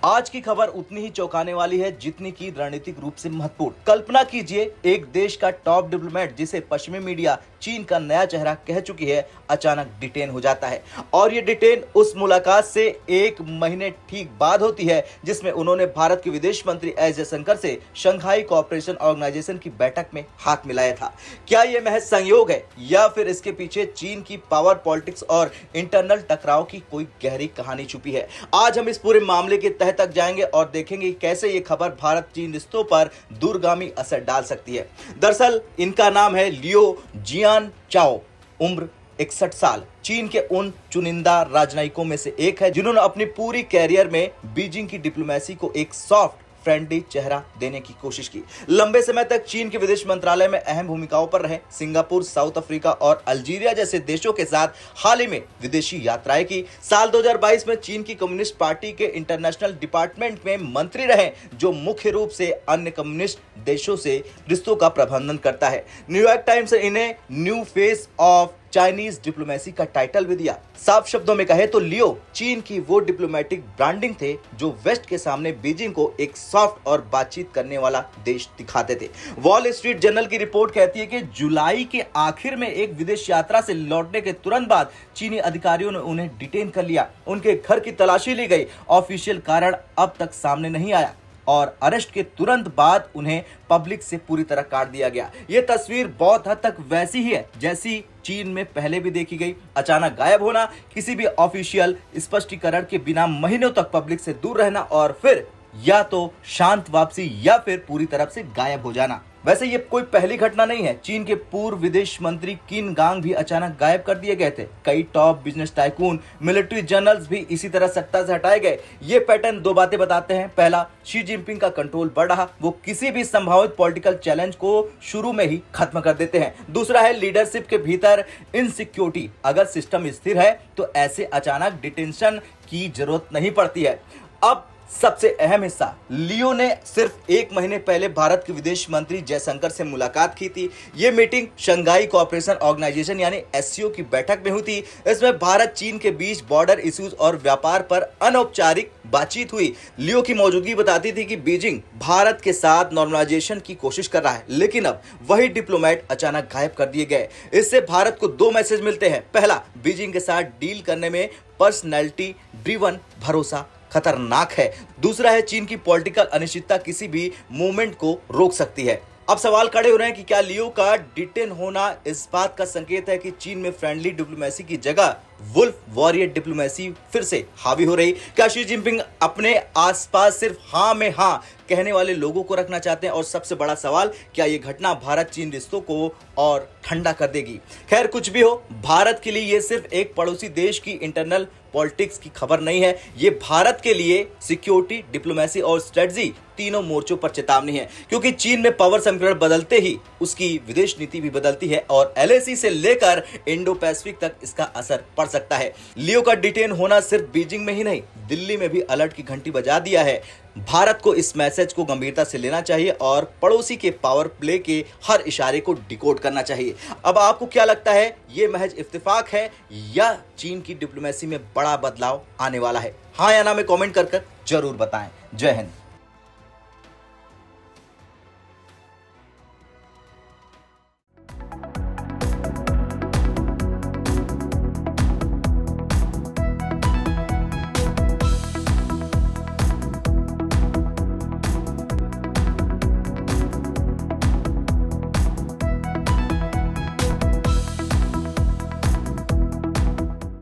आज की खबर उतनी ही चौंकाने वाली है जितनी की रणनीतिक रूप से महत्वपूर्ण। कल्पना कीजिए, एक देश का टॉप डिप्लोमेट, जिसे पश्चिमी मीडिया चीन का नया चेहरा कह चुकी है, अचानक डिटेन हो जाता है। और ये डिटेन उस मुलाकात से 1 महीने ठीक बाद होती है जिसमें उन्होंने भारत के विदेश मंत्री एस जयशंकर से शंघाई कोऑपरेशन ऑर्गेनाइजेशन की बैठक में हाथ मिलाया था। क्या यह महज संयोग है या फिर इसके पीछे चीन की पावर पॉलिटिक्स और इंटरनल टकराव की कोई गहरी कहानी छुपी है? आज हम इस पूरे मामले के तह तक जाएंगे और देखेंगे कैसे ये खबर भारत चीन रिश्तों पर दूरगामी असर डाल सकती है। दरअसल इनका नाम है लियो जियान चाओ, उम्र 61 साल। चीन के उन चुनिंदा राजनयिकों में से एक है जिन्होंने अपनी पूरी कैरियर में बीजिंग की डिप्लोमेसी को एक सॉफ्ट फ्रेंडली चेहरा देने की कोशिश की। लंबे समय तक चीन के विदेश मंत्रालय में अहम भूमिकाओं पर रहे। सिंगापुर, साउथ अफ्रीका और अल्जीरिया जैसे देशों के साथ हाल ही में विदेशी यात्राएं की। साल 2022 में चीन की कम्युनिस्ट पार्टी के इंटरनेशनल डिपार्टमेंट में मंत्री रहे, जो मुख्य रूप से अन्य कम्युनिस्ट देशों से रिश्तों का प्रबंधन करता है। न्यूयॉर्क टाइम्स ने इन्हें new face of Chinese diplomacy का टाइटल भी दिया। साफ शब्दों में कहे तो लियो चीन की वो डिप्लोमेटिक ब्रांडिंग थे जो वेस्ट के सामने बीजिंग को एक सॉफ्ट और बातचीत करने वाला देश दिखाते थे। वॉल स्ट्रीट जर्नल की रिपोर्ट कहती है कि जुलाई के आखिर में एक विदेश यात्रा से लौटने के तुरंत बाद चीनी अधिकारियों ने उन्हें डिटेन कर लिया। उनके घर की तलाशी ली गई। ऑफिशियल कारण अब तक सामने नहीं आया और अरेस्ट के तुरंत बाद उन्हें पब्लिक से पूरी तरह काट दिया गया। यह तस्वीर बहुत हद तक वैसी ही है जैसी चीन में पहले भी देखी गई। अचानक गायब होना, किसी भी ऑफिशियल स्पष्टीकरण के बिना महीनों तक पब्लिक से दूर रहना और फिर या तो शांत वापसी या फिर पूरी तरह से गायब हो जाना। वैसे ये कोई पहली घटना नहीं है। चीन के पूर्व विदेश मंत्री किन गांग भी अचानक गायब कर दिए गए थे। कई top business tycoon, military generals भी इसी तरह सत्ता से हटाए गए। ये पैटर्न 2 बातें बताते हैं। पहला, शी जिनपिंग का कंट्रोल बढ़ रहा, वो किसी भी संभावित पॉलिटिकल चैलेंज को शुरू में ही खत्म कर देते हैं। दूसरा है लीडरशिप के भीतर इनसिक्योरिटी। अगर सिस्टम स्थिर है तो ऐसे अचानक डिटेंशन की जरूरत नहीं पड़ती है। अब सबसे अहम हिस्सा, लियो ने सिर्फ 1 महीने पहले भारत के विदेश मंत्री जयशंकर से मुलाकात की थी। यह मीटिंग शंघाई कोऑपरेशन ऑर्गेनाइजेशन यानी एससीओ की बैठक में हुई थी। इसमें भारत चीन के बीच बॉर्डर इश्यूज और व्यापार पर अनौपचारिक बातचीत हुई। लियो की मौजूदगी बताती थी कि बीजिंग भारत के साथ नॉर्मलाइजेशन की कोशिश कर रहा है, लेकिन अब वही डिप्लोमेट अचानक गायब कर दिए गए। इससे भारत को 2 मैसेज मिलते हैं। पहला, बीजिंग के साथ डील करने में पर्सनैलिटी ड्रिवन भरोसा खतरनाक है। दूसरा है, चीन की पॉलिटिकल अनिश्चितता किसी भी मूवमेंट को रोक सकती है। अब सवाल खड़े हो रहे हैं कि क्या लियो का डिटेन होना इस बात का संकेत है कि चीन में फ्रेंडली डिप्लोमेसी की जगह वुल्फ वॉरियर डिप्लोमेसी फिर से हावी हो रही? क्या शी जिनपिंग अपने आसपास सिर्फ हाँ में हाँ कहने वाले लोगों को रखना चाहते हैं? और सबसे बड़ा सवाल, क्या यह घटना भारत चीन रिश्तों को और ठंडा कर देगी? खैर, कुछ भी हो, भारत के लिए यह सिर्फ एक पड़ोसी देश की इंटरनल पॉलिटिक्स की खबर नहीं है। ये भारत के लिए सिक्योरिटी, डिप्लोमेसी और स्ट्रेटजी तीनों मोर्चों पर चेतावनी है, क्योंकि चीन में पावर समीकरण बदलते ही उसकी विदेश नीति भी बदलती है और एलएसी से लेकर इंडो पैसिफिक तक इसका असर पड़ सकता है। लियो का डिटेन होना सिर्फ बीजिंग में ही नहीं, दिल्ली में भी अलर्ट की घंटी बजा दिया है। भारत को इस मैसेज को गंभीरता से लेना चाहिए और पड़ोसी के पावर प्ले के हर इशारे को डिकोड करना चाहिए। अब आपको क्या लगता है, ये महज इत्तेफाक है या चीन की डिप्लोमेसी में बड़ा बदलाव आने वाला है? हाँ या ना में कमेंट कर जरूर बताएं। जय हिंद।